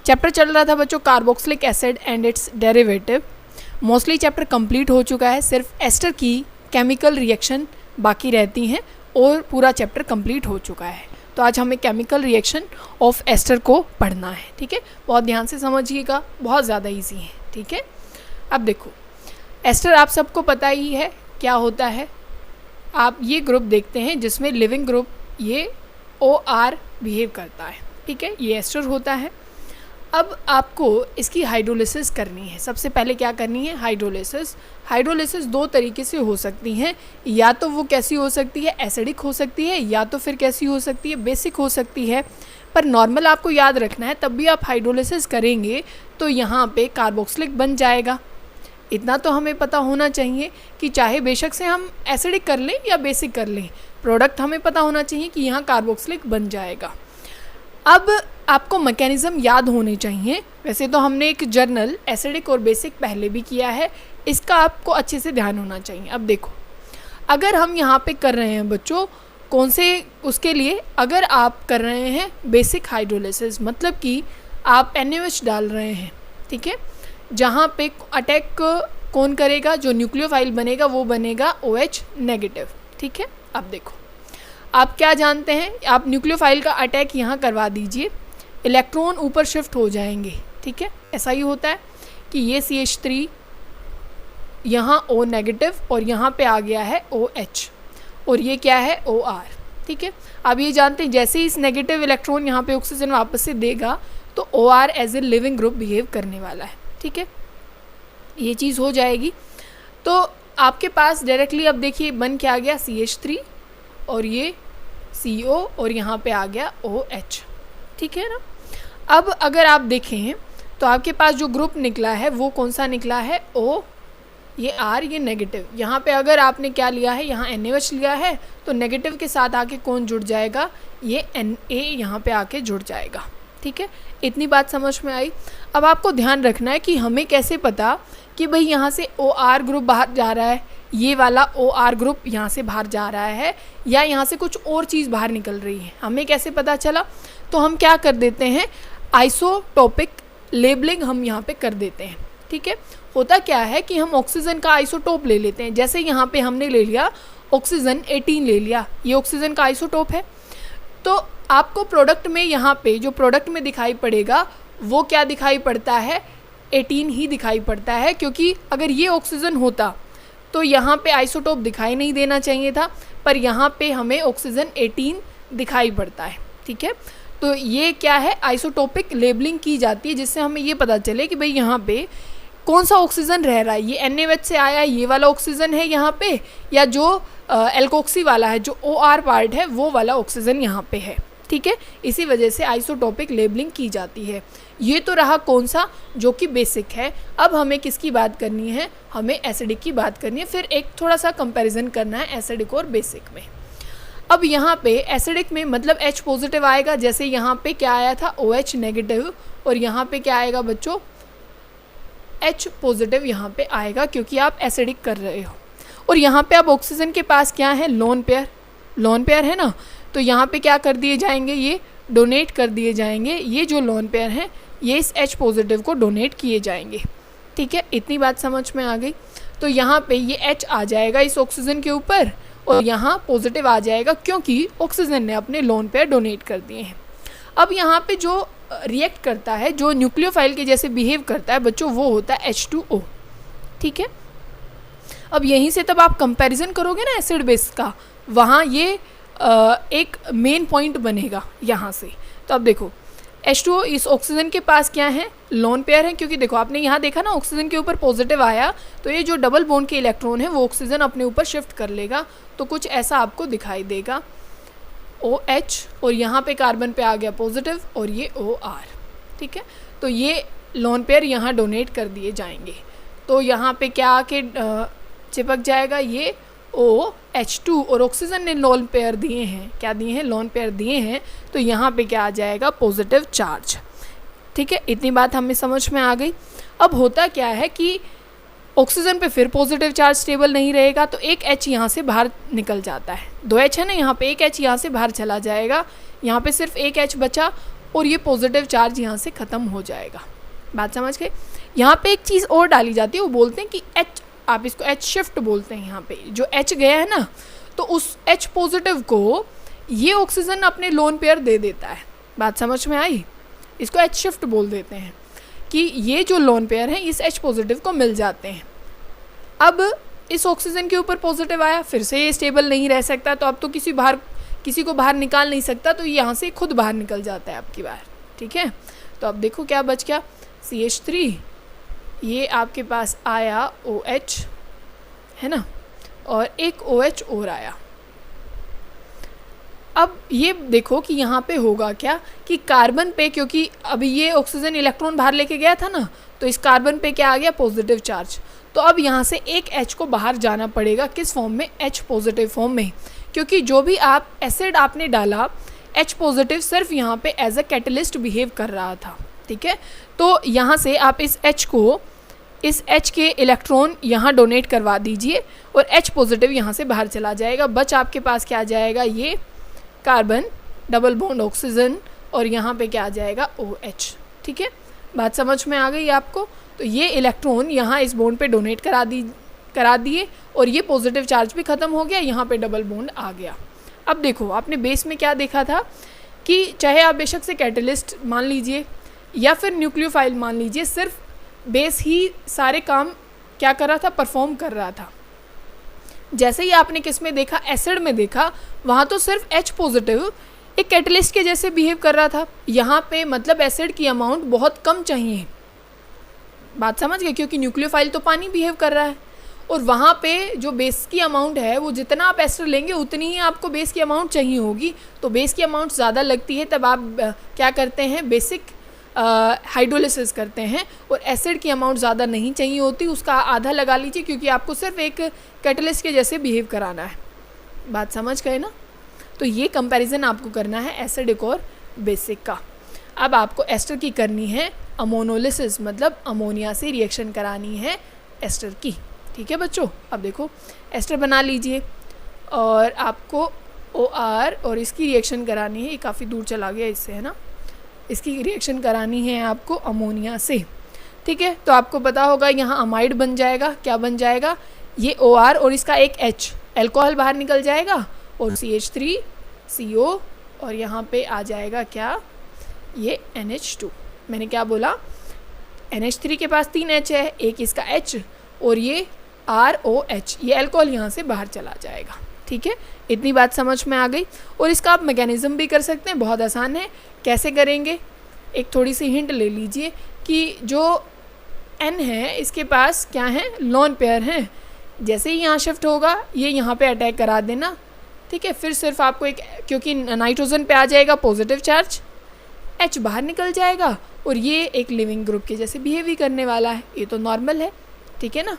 Chapter चल रहा था बच्चों carboxylic acid and it's derivative. Mostly chapter complete हो चुका है, सिर्फ एस्टर की केमिकल रिएक्शन बाकी रहती हैं और पूरा चैप्टर कंप्लीट हो चुका है। तो आज हमें केमिकल रिएक्शन ऑफ एस्टर को पढ़ना है, ठीक है। बहुत ध्यान से समझिएगा, बहुत ज़्यादा इजी है, ठीक है। अब देखो एस्टर आप सबको पता ही है क्या होता है। आप ये ग्रुप देखते हैं जिसमें लिविंग ग्रुप ये OR बिहेव करता है, ठीक है, ये एस्टर होता है। अब आपको इसकी हाइड्रोलिसिस करनी है। सबसे पहले क्या करनी है, हाइड्रोलिसिस। हाइड्रोलिसिस दो तरीके से हो सकती हैं, या तो वो कैसी हो सकती है, एसिडिक हो सकती है, या तो फिर कैसी हो सकती है, बेसिक हो सकती है। पर नॉर्मल आपको याद रखना है, तब भी आप हाइड्रोलिसिस करेंगे तो यहाँ पे कार्बोक्सिलिक बन जाएगा। इतना तो हमें पता होना चाहिए कि चाहे बेशक से हम एसिडिक कर लें या बेसिक कर लें, प्रोडक्ट हमें पता होना चाहिए कि यहाँ कार्बोक्सिलिक बन जाएगा। अब आपको मैकेनिज़्म याद होने चाहिए। वैसे तो हमने एक जर्नल एसिडिक और बेसिक पहले भी किया है, इसका आपको अच्छे से ध्यान होना चाहिए। अब देखो अगर हम यहाँ पे कर रहे हैं बच्चों कौन से, उसके लिए अगर आप कर रहे हैं बेसिक हाइड्रोलिसिस, मतलब कि आप NaOH डाल रहे हैं, ठीक है, जहाँ पे अटैक कौन करेगा, जो न्यूक्लियोफाइल बनेगा वो बनेगा OH नेगेटिव, ठीक है। अब देखो आप क्या जानते हैं, आप न्यूक्लियोफाइल का अटैक यहाँ करवा दीजिए, इलेक्ट्रॉन ऊपर शिफ्ट हो जाएंगे, ठीक है। ऐसा ही होता है कि ये CH3 यहाँ O नेगेटिव और यहाँ पे आ गया है OH और ये क्या है OR, ठीक है। अब ये जानते हैं जैसे ही इस नेगेटिव इलेक्ट्रॉन यहाँ पे ऑक्सीजन वापस से देगा तो OR as a living group behave करने वाला है, ठीक है। ये चीज़ हो जाएगी तो आपके पास डायरेक्टली अब देखिए बन के आ गया CH3 और ये CO और यहाँ पे आ गया OH, ठीक है ना। अब अगर आप देखें तो आपके पास जो ग्रुप निकला है वो कौन सा निकला है, O, ये R, ये नेगेटिव। यहाँ पे अगर आपने क्या लिया है, यहाँ NaOH लिया है तो नेगेटिव के साथ आके कौन जुड़ जाएगा, ये Na यहाँ पे आके जुड़ जाएगा, ठीक है। इतनी बात समझ में आई। अब आपको ध्यान रखना है कि हमें कैसे पता कि भाई यहाँ से OR ग्रुप बाहर जा रहा है, ये वाला OR ग्रुप यहाँ से बाहर जा रहा है, या यहाँ से कुछ और चीज़ बाहर निकल रही है, हमें कैसे पता चला। तो हम क्या कर देते हैं, आइसोटोपिक लेबलिंग हम यहाँ पे कर देते हैं, ठीक है। होता क्या है कि हम ऑक्सीजन का आइसोटोप ले लेते हैं, जैसे यहाँ पे हमने ले लिया ऑक्सीजन 18 ले लिया, ये ऑक्सीजन का आइसोटोप है। तो आपको प्रोडक्ट में यहाँ पे जो प्रोडक्ट में दिखाई पड़ेगा वो क्या दिखाई पड़ता है, 18 ही दिखाई पड़ता है, क्योंकि अगर ये ऑक्सीजन होता तो यहाँ पे आइसोटोप दिखाई नहीं देना चाहिए था, पर यहाँ पे हमें ऑक्सीजन 18 दिखाई पड़ता है, ठीक है। तो ये क्या है, आइसोटोपिक लेबलिंग की जाती है, जिससे हमें ये पता चले कि भाई यहाँ पे कौन सा ऑक्सीजन रह रहा है, ये NaOH से आया ये वाला ऑक्सीजन है यहाँ पे, या जो एल्कोक्सी वाला है, जो OR पार्ट है वो वाला ऑक्सीजन यहाँ पे है, ठीक है। इसी वजह से आइसोटोपिक लेबलिंग की जाती है। ये तो रहा कौन सा, जो कि बेसिक है। अब हमें किसकी बात करनी है, हमें एसिडिक की बात करनी है। फिर एक थोड़ा सा कंपैरिजन करना है एसिडिक और बेसिक में। अब यहाँ पे एसिडिक में मतलब H पॉजिटिव आएगा, जैसे यहाँ पे क्या आया था OH नेगेटिव, और यहाँ पे क्या आएगा बच्चों, H पॉजिटिव यहाँ पे आएगा, क्योंकि आप एसिडिक कर रहे हो। और यहाँ पे अब ऑक्सीजन के पास क्या है, लोन पेयर है ना, तो यहाँ पे क्या कर दिए जाएंगे, ये डोनेट कर दिए जाएंगे। ये जो लोन पेयर हैं ये इस H पॉजिटिव को डोनेट किए जाएंगे, ठीक है। इतनी बात समझ में आ गई। तो यहाँ पे ये H आ जाएगा इस ऑक्सीजन के ऊपर और यहाँ पॉजिटिव आ जाएगा, क्योंकि ऑक्सीजन ने अपने लोन पेयर डोनेट कर दिए हैं। अब यहाँ पे जो रिएक्ट करता है, जो न्यूक्लियोफाइल के जैसे बिहेव करता है बच्चों, वो होता है H2O, ठीक है। अब यहीं से तब आप कंपैरिजन करोगे ना एसिड बेस का, वहाँ ये एक मेन पॉइंट बनेगा यहाँ से। तो अब देखो H2O इस ऑक्सीजन के पास क्या है, लोन पेयर है, क्योंकि देखो आपने यहाँ देखा ना ऑक्सीजन के ऊपर पॉजिटिव आया तो ये जो डबल बॉन्ड के इलेक्ट्रॉन है वो ऑक्सीजन अपने ऊपर शिफ्ट कर लेगा, तो कुछ ऐसा आपको दिखाई देगा OH, और यहाँ पे कार्बन पे आ गया पॉजिटिव और ये OR, ठीक है। तो ये लोन पेयर यहाँ डोनेट कर दिए जाएंगे, तो यहाँ पे क्या आके चिपक जाएगा, ये OH2, और ऑक्सीजन ने लोन पेयर दिए हैं, क्या दिए हैं, लोन पेयर दिए हैं, तो यहाँ पे क्या आ जाएगा, पॉजिटिव चार्ज, ठीक है। इतनी बात हमें समझ में आ गई। अब होता क्या है कि ऑक्सीजन पे फिर पॉजिटिव चार्ज स्टेबल नहीं रहेगा, तो एक H यहाँ से बाहर निकल जाता है, 2 H है ना यहाँ पे, एक H यहाँ से बाहर चला जाएगा, यहाँ पे सिर्फ एक H बचा और ये पॉजिटिव चार्ज यहाँ से ख़त्म हो जाएगा। बात समझ गए। यहाँ पे एक चीज़ और डाली जाती है, वो बोलते हैं कि H, आप इसको H शिफ्ट बोलते हैं। यहाँ पे जो H गया है ना, तो उस H पॉजिटिव को ये ऑक्सीजन अपने लोन पेयर दे देता है। बात समझ में आई। इसको H शिफ्ट बोल देते हैं कि ये जो लोन पेयर हैं इस H पॉजिटिव को मिल जाते हैं। अब इस ऑक्सीजन के ऊपर पॉजिटिव आया, फिर से ये स्टेबल नहीं रह सकता, तो अब तो किसी को बाहर निकाल नहीं सकता, तो यहाँ से खुद बाहर निकल जाता है आपकी बाहर। ठीक है, तो अब देखो क्या बच गया, CH3, ये आपके पास आया OH, है ना, और एक OH और आया। अब ये देखो कि यहाँ पे होगा क्या कि कार्बन पे, क्योंकि अभी ये ऑक्सीजन इलेक्ट्रॉन बाहर लेके गया था ना, तो इस कार्बन पे क्या आ गया, पॉजिटिव चार्ज। तो अब यहाँ से एक H को बाहर जाना पड़ेगा, किस फॉर्म में, H पॉजिटिव फॉर्म में, क्योंकि जो भी आप एसिड आपने डाला H पॉजिटिव सिर्फ यहाँ पे एज अ कैटलिस्ट बिहेव कर रहा था। ठीक है, तो यहाँ से आप इस H के इलेक्ट्रॉन यहाँ डोनेट करवा दीजिए और H पॉजिटिव यहाँ से बाहर चला जाएगा। बच आपके पास क्या आ जाएगा, ये कार्बन डबल बॉन्ड ऑक्सीजन, और यहाँ पे क्या आ जाएगा, OH। ठीक है, बात समझ में आ गई आपको। तो ये इलेक्ट्रॉन यहाँ इस बॉन्ड पे डोनेट करा दिए और ये पॉजिटिव चार्ज भी ख़त्म हो गया, यहाँ पे डबल बॉन्ड आ गया। अब देखो आपने बेस में क्या देखा था कि चाहे आप बेशक से कैटलिस्ट मान लीजिए या फिर न्यूक्लियोफाइल मान लीजिए, सिर्फ बेस ही सारे काम क्या कर रहा था, परफॉर्म कर रहा था। जैसे ही आपने किस में देखा, एसिड में देखा, वहाँ तो सिर्फ H पॉजिटिव एक कैटलिस्ट के जैसे बिहेव कर रहा था। यहाँ पे मतलब एसिड की अमाउंट बहुत कम चाहिए। बात समझ गए, क्योंकि न्यूक्लियोफाइल तो पानी बिहेव कर रहा है, और वहाँ पे जो बेस की अमाउंट है वो जितना आप एस्टर लेंगे उतनी ही आपको बेस की अमाउंट चाहिए होगी। तो बेस की अमाउंट ज़्यादा लगती है, तब आप क्या करते हैं, बेसिक हाइड्रोलिसिस करते हैं, और एसिड की अमाउंट ज़्यादा नहीं चाहिए होती, उसका आधा लगा लीजिए, क्योंकि आपको सिर्फ एक कैटलिस्ट के जैसे बिहेव कराना है। बात समझ गए ना। तो ये कंपैरिजन आपको करना है एसिडिक और बेसिक का। अब आपको एस्टर की करनी है अमोनोलिसिस, मतलब अमोनिया से रिएक्शन करानी है एस्टर की। ठीक है बच्चों, अब देखो एस्टर बना लीजिए और आपको OR और इसकी रिएक्शन करानी है, ये काफ़ी दूर चला गया इससे, है ना, इसकी रिएक्शन करानी है आपको अमोनिया से। ठीक है, तो आपको पता होगा यहाँ अमाइड बन जाएगा, क्या बन जाएगा, ये OR और इसका एक H, अल्कोहल बाहर निकल जाएगा, और CH3CO, और यहाँ पे आ जाएगा क्या, ये NH2। मैंने क्या बोला, NH3 के पास 3 H है, एक इसका H और ये ROH, ये अल्कोहल यहाँ से बाहर चला जाएगा। ठीक है, इतनी बात समझ में आ गई। और इसका आप मैकेनिज़्म भी कर सकते हैं, बहुत आसान है। कैसे करेंगे, एक थोड़ी सी हिंट ले लीजिए कि जो N है इसके पास क्या है, लोन पेयर हैं। जैसे ही यहाँ शिफ्ट होगा ये यहाँ पे अटैक करा देना। ठीक है, फिर सिर्फ आपको एक, क्योंकि नाइट्रोजन पे आ जाएगा पॉजिटिव चार्ज, H बाहर निकल जाएगा और ये एक लिविंग ग्रुप के जैसे बिहेव ही करने वाला है, ये तो नॉर्मल है। ठीक है ना।